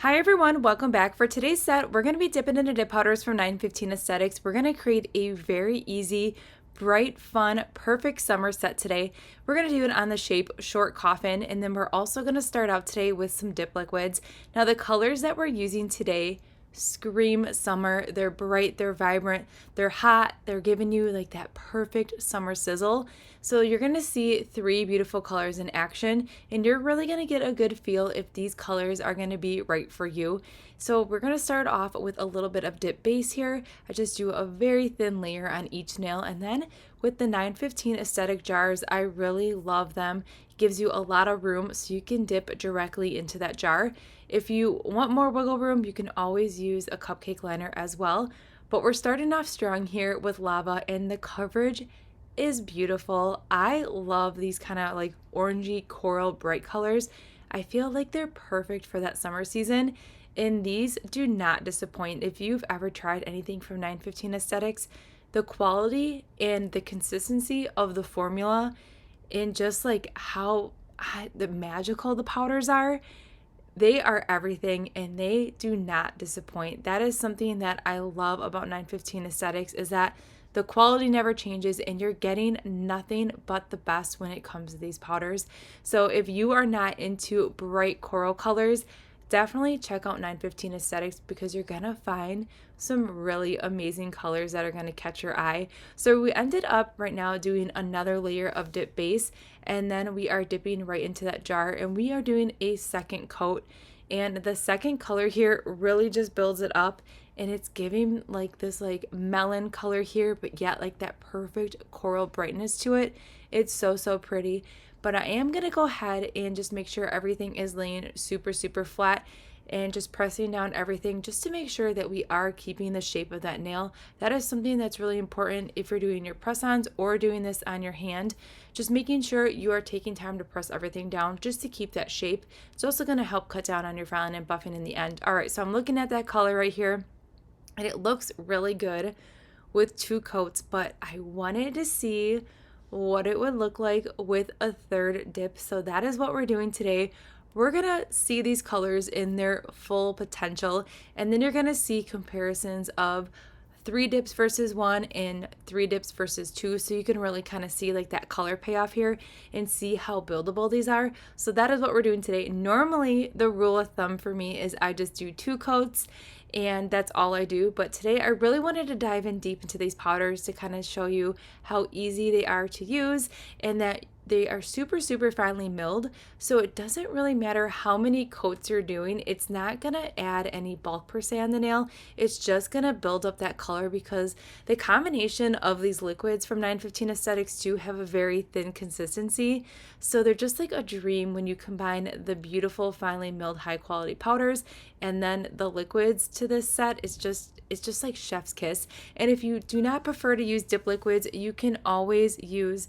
Hi everyone, welcome back. For today's set, we're going to be dipping into dip powders from 915 Aesthetics. We're going to create a very easy, bright, fun, perfect summer set today. We're going to do it on the shape short coffin, and then we're also going to start out today with some dip liquids. Now the colors that we're using today scream summer. They're bright, they're vibrant, they're hot, they're giving you like that perfect summer sizzle. So you're going to see three beautiful colors in action, and you're really going to get a good feel if these colors are going to be right for you. So we're going to start off with a little bit of dip base here. I just do a very thin layer on each nail, and then with the 915 aesthetic jars, I really love them. It gives you a lot of room so you can dip directly into that jar. If you want more wiggle room, you can always use a cupcake liner as well. But we're starting off strong here with lava, and the coverage is beautiful. I love these kind of like orangey coral bright colors. I feel like they're perfect for that summer season, and these do not disappoint. If you've ever tried anything from 915 Aesthetics, the quality and the consistency of the formula and just like how the magical the powders are, they are everything and they do not disappoint. That is something that I love about 915 Aesthetics, is that the quality never changes and you're getting nothing but the best when it comes to these powders. So if you are not into bright coral colors, definitely check out 915 Aesthetics because you're gonna find some really amazing colors that are gonna catch your eye. So we ended up right now doing another layer of dip base, and then we are dipping right into that jar and we are doing a second coat. And the second color here really just builds it up, and it's giving like this like melon color here, but yet like that perfect coral brightness to it. It's so pretty. But I am going to go ahead and just make sure everything is laying super flat, and just pressing down everything just to make sure that we are keeping the shape of that nail. That is something that's really important if you're doing your press-ons or doing this on your hand. Just making sure you are taking time to press everything down just to keep that shape. It's also going to help cut down on your filing and buffing in the end. All right, so I'm looking at that color right here, and it looks really good with two coats, but I wanted to see what it would look like with a third dip. So that is what we're doing today. We're gonna see these colors in their full potential, and then you're gonna see comparisons of 3 dips versus 1 and 3 dips versus 2, so you can really kind of see like that color payoff here and see how buildable these are. So that is what we're doing today. Normally the rule of thumb for me is I just do 2 coats and that's all I do, but today I really wanted to dive in deep into these powders to kind of show you how easy they are to use, and that they are super finely milled, so it doesn't really matter how many coats you're doing. It's not gonna add any bulk per se on the nail. It's just gonna build up that color because the combination of these liquids from 915 Aesthetics do have a very thin consistency. So they're just like a dream when you combine the beautiful finely milled high quality powders and then the liquids to this set. It's just like chef's kiss. And if you do not prefer to use dip liquids, you can always use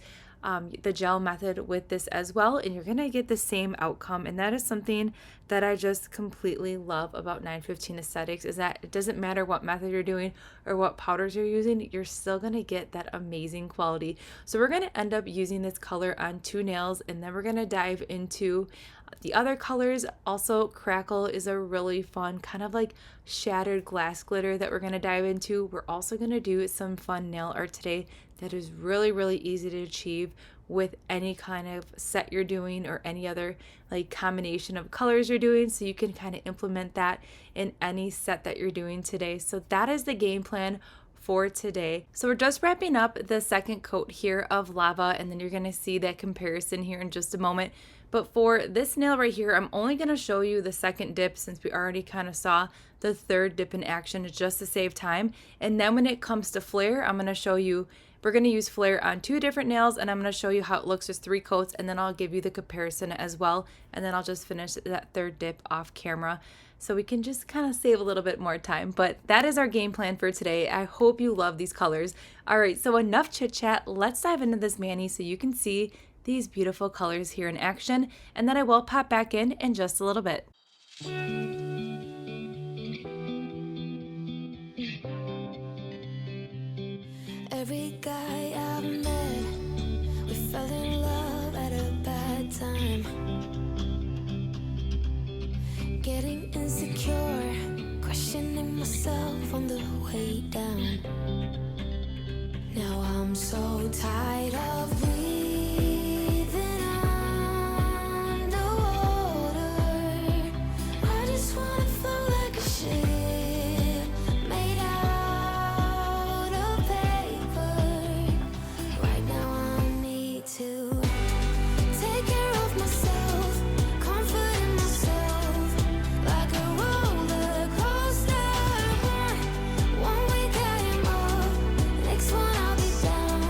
the gel method with this as well, and you're gonna get the same outcome. And that is something that I just completely love about 915 Aesthetics, is that it doesn't matter what method you're doing or what powders you're using, you're still gonna get that amazing quality. So we're gonna end up using this color on 2 nails, and then we're gonna dive into the other colors. Also, Crackle is a really fun kind of like shattered glass glitter that we're going to dive into. We're also going to do some fun nail art today that is really easy to achieve with any kind of set you're doing or any other like combination of colors you're doing, so you can kind of implement that in any set that you're doing today. So that is the game plan for today. So we're just wrapping up the second coat here of lava, and then you're going to see that comparison here in just a moment. But for this nail right here, I'm only going to show you the second dip since we already kind of saw the third dip in action just to save time. And then when it comes to flare, I'm going to show you, we're going to use flare on 2 different nails, and I'm going to show you how it looks as 3 coats, and then I'll give you the comparison as well. And then I'll just finish that third dip off camera, so we can just kind of save a little bit more time. But that is our game plan for today. I hope you love these colors. All right, so enough chit chat. Let's dive into this mani so you can see these beautiful colors here in action, and then I will pop back in just a little bit. Every guy I've met, we fell in love at a bad time. Getting insecure way down. Now I'm so tired of breathing underwater. I just wanna float like a ship made out of paper. Right now I need to take care of myself, comfort in myself, like a roller coaster. One week I am up, next one I'll be down.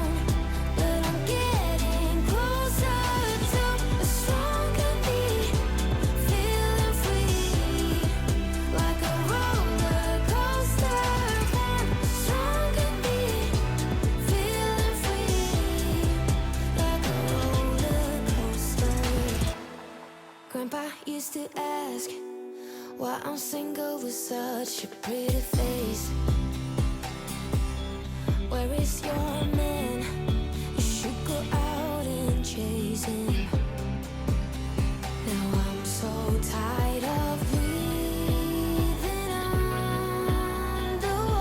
But I'm getting closer to a stronger me, feeling free, like a roller coaster. One stronger me, feeling free, like a roller coaster. Grandpa used to ask why I'm single with such a pretty face. Where is your man? You should go out and chase him. Now I'm so tired of breathing underwater.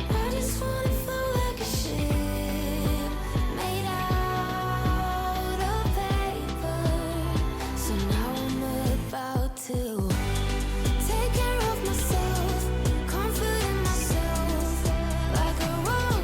I just wanna float like a ship made out of paper. So now I'm about to take care of myself, comfort in myself, like a roller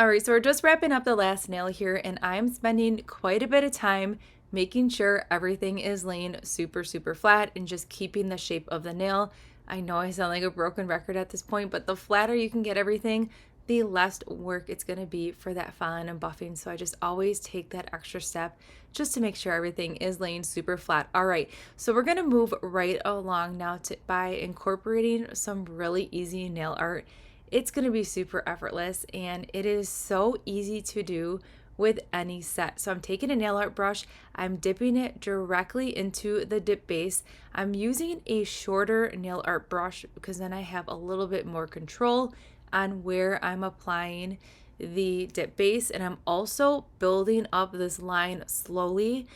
All right, so we're just wrapping up the last nail here, and I'm spending quite a bit of time making sure everything is laying super, super flat and just keeping the shape of the nail. I know I sound like a broken record at this point, but the flatter you can get everything, the less work it's going to be for that filing and buffing. So I just always take that extra step just to make sure everything is laying super flat. All right, so we're going to move right along now by incorporating some really easy nail art. It's going to be super effortless, and it is so easy to do with any set. So I'm taking a nail art brush, I'm dipping it directly into the dip base. I'm using a shorter nail art brush because then I have a little bit more control on where I'm applying the dip base, and I'm also building up this line slowly.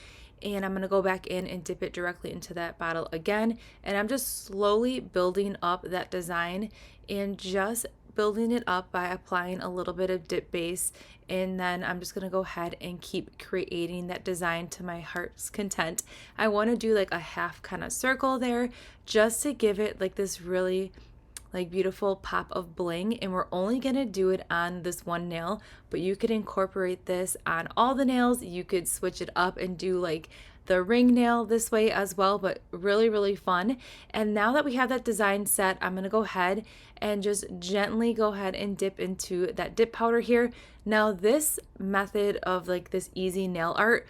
And I'm going to go back in and dip it directly into that bottle again, and I'm just slowly building up that design and just building it up by applying a little bit of dip base. And then I'm just going to go ahead and keep creating that design to my heart's content. I want to do like a half kind of circle there just to give it like this really like beautiful pop of bling. And we're only going to do it on this one nail, but you could incorporate this on all the nails. You could switch it up and do like the ring nail this way as well, but really, really fun. And now that we have that design set, I'm going to go ahead and just gently go ahead and dip into that dip powder here. Now this method of like this easy nail art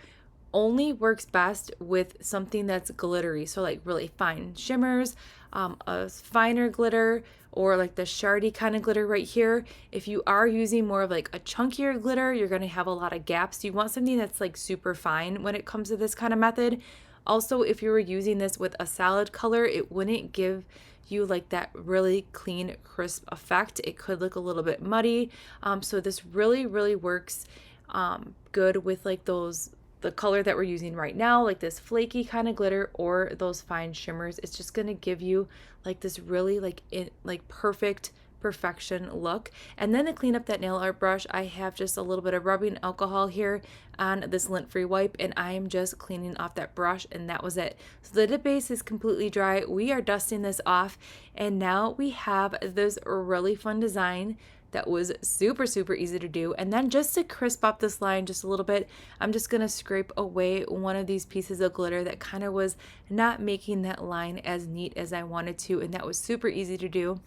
only works best with something that's glittery, so like really fine shimmers, a finer glitter, or like the shardy kind of glitter right here. If you are using more of like a chunkier glitter, you're going to have a lot of gaps. You want something that's like super fine when it comes to this kind of method. Also, if you were using this with a solid color, it wouldn't give you like that really clean, crisp effect. It could look a little bit muddy. So this really, really works good with like the color that we're using right now, like this flaky kind of glitter or those fine shimmers. It's just going to give you like this really like perfection look. And then to clean up that nail art brush, I have just a little bit of rubbing alcohol here on this lint-free wipe, and I am just cleaning off that brush, and that was it. So the dip base is completely dry. We are dusting this off, and now we have this really fun design that was super, super easy to do. And then just to crisp up this line just a little bit, I'm just going to scrape away one of these pieces of glitter that kind of was not making that line as neat as I wanted to, and that was super easy to do.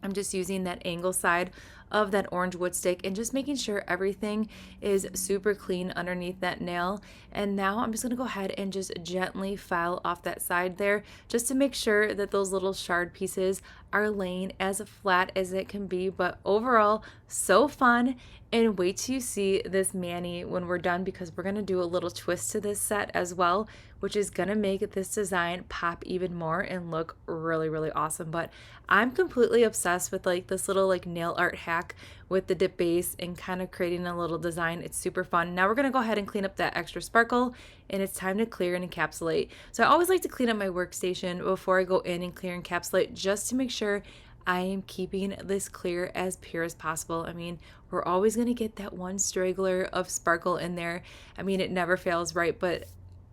I'm just using that angle side of that orange wood stick and just making sure everything is super clean underneath that nail. And now I'm just going to go ahead and just gently file off that side there just to make sure that those little shard pieces are laying as flat as it can be. But overall, so fun. And wait till you see this mani when we're done, because we're going to do a little twist to this set as well, which is going to make this design pop even more and look really, really awesome. But I'm completely obsessed with like this little like nail art hack with the dip base and kind of creating a little design. It's super fun. Now we're going to go ahead and clean up that extra sparkle, and it's time to clear and encapsulate. So I always like to clean up my workstation before I go in and clear and encapsulate, just to make sure I am keeping this clear as pure as possible. I mean, we're always going to get that one straggler of sparkle in there. I mean, it never fails, right? But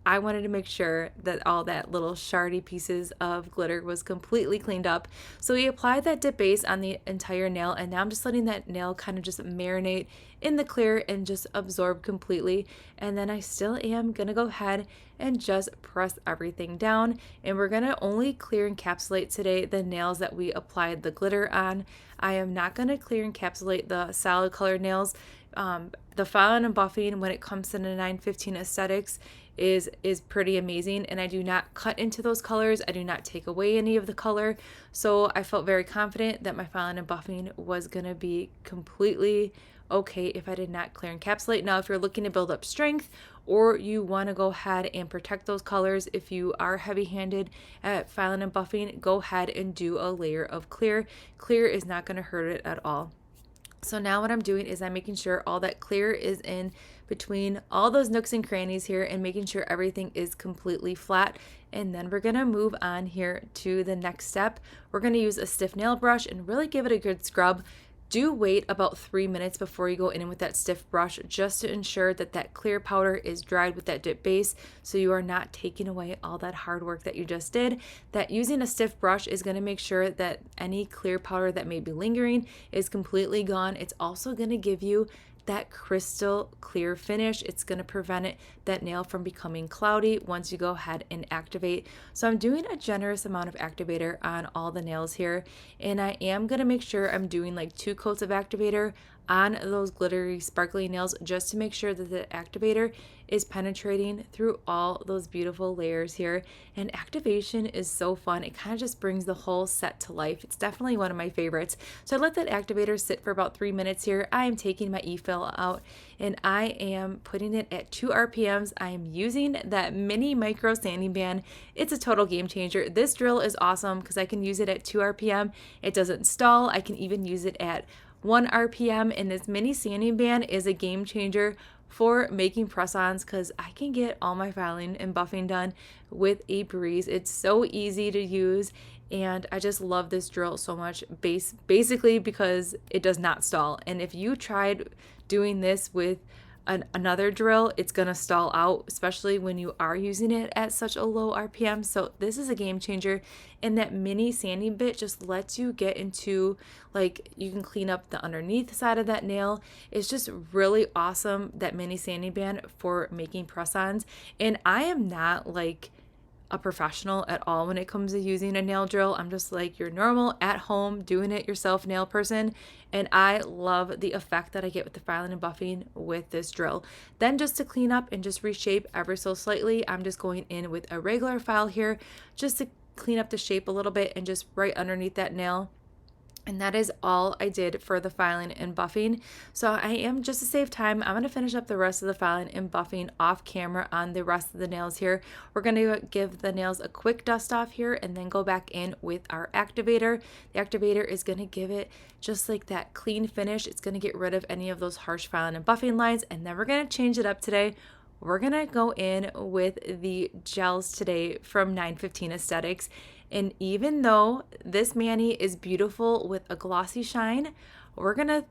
I wanted to make sure that all that little shardy pieces of glitter was completely cleaned up. So we applied that dip base on the entire nail, and now I'm just letting that nail kind of just marinate in the clear and just absorb completely. And then I still am going to go ahead and just press everything down. And we're going to only clear encapsulate today the nails that we applied the glitter on. I am not going to clear encapsulate the solid color nails. The filing and buffing when it comes to the 915 aesthetics is pretty amazing, and I do not cut into those colors. I do not take away any of the color. So I felt very confident that my filing and buffing was going to be completely okay if I did not clear encapsulate. Now, if you're looking to build up strength, or you want to go ahead and protect those colors, if you are heavy-handed at filing and buffing, go ahead and do a layer of clear. Clear is not going to hurt it at all. So now what I'm doing is I'm making sure all that clear is in between all those nooks and crannies here, and making sure everything is completely flat. And then we're going to move on here to the next step. We're going to use a stiff nail brush and really give it a good scrub. Do wait about 3 minutes before you go in with that stiff brush, just to ensure that that clear powder is dried with that dip base, so you are not taking away all that hard work that you just did. That using a stiff brush is going to make sure that any clear powder that may be lingering is completely gone. It's also going to give you that crystal clear finish. It's going to prevent that nail from becoming cloudy once you go ahead and activate. So I'm doing a generous amount of activator on all the nails here, and I am going to make sure I'm doing like 2 coats of activator on those glittery sparkly nails, just to make sure that the activator is penetrating through all those beautiful layers here. And activation is so fun. It kind of just brings the whole set to life. It's definitely one of my favorites. So I let that activator sit for about 3 minutes here. I am taking my e-fill out and I am putting it at 2 RPMs. I am using that mini micro sanding band. It's a total game changer. This drill is awesome because I can use it at 2 RPM. It doesn't stall. I can even use it at 1 RPM, and this mini sanding band is a game changer for making press-ons because I can get all my filing and buffing done with a breeze. It's so easy to use, and I just love this drill so much, basically because it does not stall. And if you tried doing this with another drill, it's gonna stall out, especially when you are using it at such a low RPM. So this is a game changer, and that mini sanding bit just lets you get into, like, you can clean up the underneath side of that nail. It's just really awesome, that mini sanding band for making press-ons. And I am not like a professional at all when it comes to using a nail drill. I'm just like your normal at home doing it yourself nail person, and I love the effect that I get with the filing and buffing with this drill. Then just to clean up and just reshape ever so slightly, I'm just going in with a regular file here just to clean up the shape a little bit and just right underneath that nail. And that is all I did for the filing and buffing. So I am, just to save time, I'm going to finish up the rest of the filing and buffing off camera on the rest of the nails here. We're going to give the nails a quick dust off here and then go back in with our activator. The activator is going to give it just like that clean finish. It's going to get rid of any of those harsh filing and buffing lines. And then we're going to change it up today. We're going to go in with the gels today from 915 Aesthetics. And even though this mani is beautiful with a glossy shine, we're gonna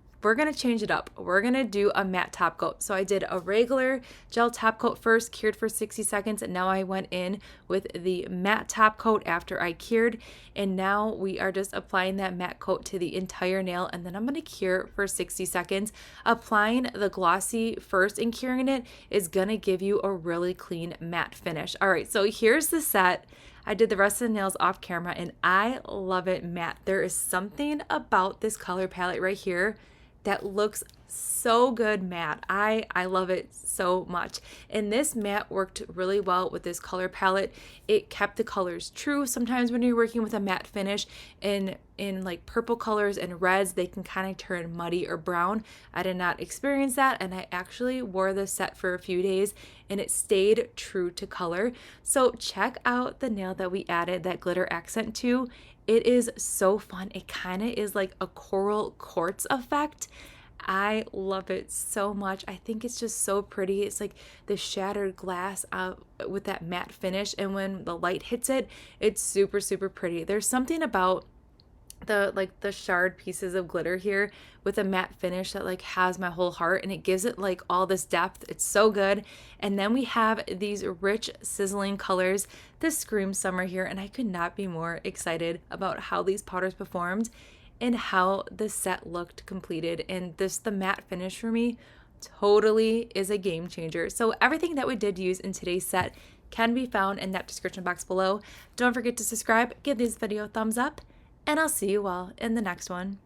change it up. We're gonna do a matte top coat. So I did a regular gel top coat first, cured for 60 seconds, and now I went in with the matte top coat after I cured. And now we are just applying that matte coat to the entire nail, and then I'm gonna cure for 60 seconds. Applying the glossy first and curing it is gonna give you a really clean matte finish. All right, so here's the set. I did the rest of the nails off camera and I love it matte. There is something about this color palette right here that looks so good matte. I love it so much. And this matte worked really well with this color palette. It kept the colors true. Sometimes when you're working with a matte finish in like purple colors and reds, they can kind of turn muddy or brown. I did not experience that, and I actually wore this set for a few days and it stayed true to color. So check out the nail that we added that glitter accent to. It is so fun. It kind of is like a coral quartz effect. I love it so much. I think it's just so pretty. It's like the shattered glass with that matte finish, and when the light hits it, it's super, super pretty. There's something about the shard pieces of glitter here with a matte finish that like has my whole heart, and it gives it like all this depth. It's so good. And then we have these rich sizzling colors. This screams summer here, and I could not be more excited about how these powders performed and how the set looked completed. And the matte finish for me totally is a game changer. So everything that we did use in today's set can be found in that description box below. Don't forget to subscribe, give this video a thumbs up, and I'll see you all in the next one.